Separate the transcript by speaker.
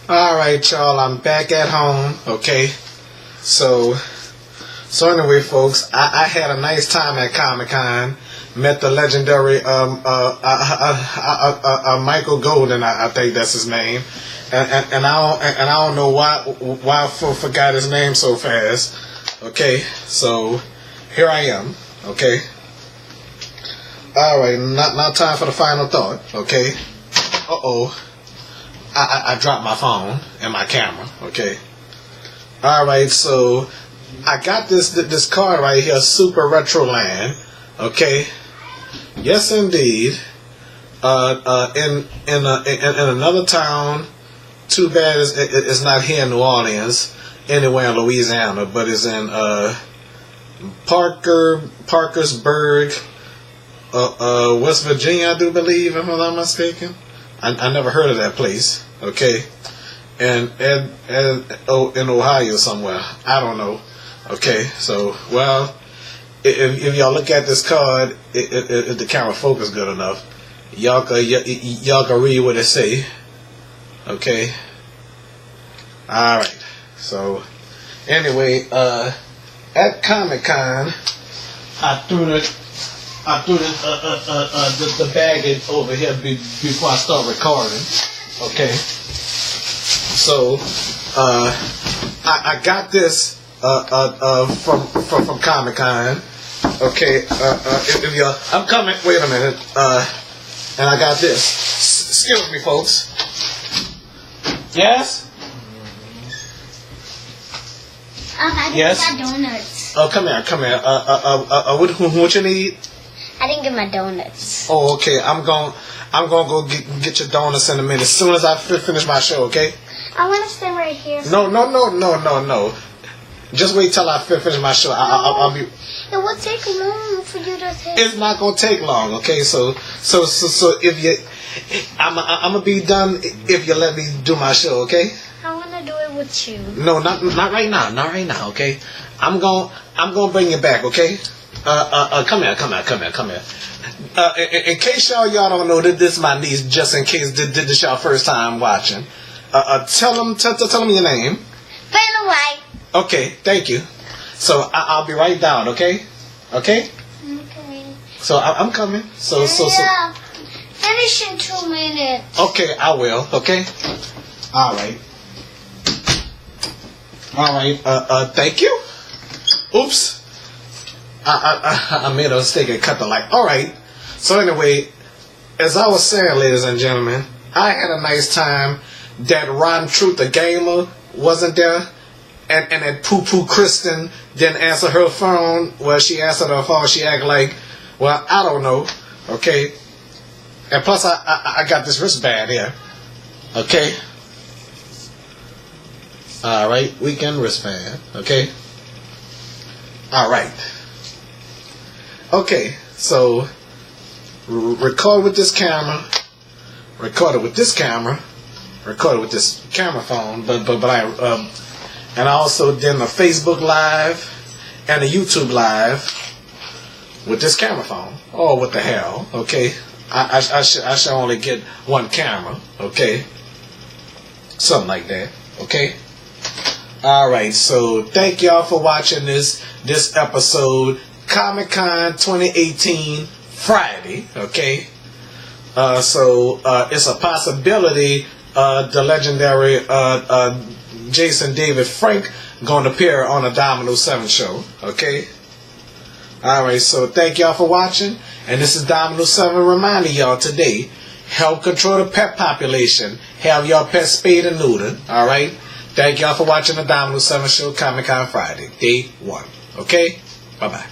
Speaker 1: Alright, y'all, I'm back at home, okay? So anyway, folks, I had a nice time at Comic-Con. Met the legendary Michael Golden, I think that's his name. And I don't know why I forgot his name so fast. Okay, so here I am, okay? Alright, now time for the final thought, okay? I dropped my phone and my camera, okay? Alright, so I got this card right here, Super Retro Land, okay? Yes, indeed. In another town, too bad it's not here in New Orleans, anywhere in Louisiana, but it's in Parkersburg, West Virginia, I do believe, if I'm not mistaken. I never heard of that place, okay? And in Ohio somewhere, I don't know, okay? So, well, if y'all look at this card, if the camera focus good enough, y'all can read what it say, okay? All right. So, anyway, at Comic-Con, I threw the bag over here before I start recording. Okay. So I got this from Comic-Con. Okay. If y'all, I'm coming. Wait a minute. And I got this. Excuse me, folks. Yes.
Speaker 2: I didn't get my donuts.
Speaker 1: Oh, come here. What you need?
Speaker 2: I didn't get my donuts.
Speaker 1: Oh, okay. I'm gonna go get your donuts in a minute. As soon as I finish my show, okay?
Speaker 2: I want to stand right here.
Speaker 1: No. Just wait till I finish my show. I'll be.
Speaker 2: It will take long for you to take.
Speaker 1: It's not gonna take long, okay? So if you, I'm gonna be done if you let me do my show, okay?
Speaker 2: I want to do it with you.
Speaker 1: No, not right now. Not right now, okay? I'm gonna bring you back, okay? Come here. In case y'all don't know that this is my niece, just in case this y'all first time watching. Tell them your name.
Speaker 2: Vanna White.
Speaker 1: Okay, thank you. So I'll be right down, okay? Okay.
Speaker 2: Okay.
Speaker 1: So I'm coming. So.
Speaker 2: Yeah. Finish in 2 minutes.
Speaker 1: Okay, I will. Okay. All right. Thank you. Oops. I made a mistake and cut the light. All right. So anyway, as I was saying, ladies and gentlemen, I had a nice time. That Ron Truth, the gamer, wasn't there, and that Poo Kristen didn't answer her phone. Well, she answered her phone. She acted like, well, I don't know. Okay. And plus, I got this wristband here. Okay. All right, weekend wristband. Okay. All right. Okay, so record with this camera, recorded with this camera, recorded with this camera phone, but I also did a Facebook Live and a YouTube Live with this camera phone. Oh, what the hell? Okay, I should only get one camera. Okay, something like that. Okay. All right. So thank y'all for watching this episode. Comic-Con 2018 Friday, okay? So it's a possibility the legendary Jason David Frank going to appear on a Dominoes 7 show, okay? Alright, so thank y'all for watching, and this is Dominoes 7 reminding y'all today, help control the pet population, have y'all pets spayed and neutered, alright? Thank y'all for watching the Dominoes 7 show, Comic-Con Friday, day 1, okay? Bye-bye.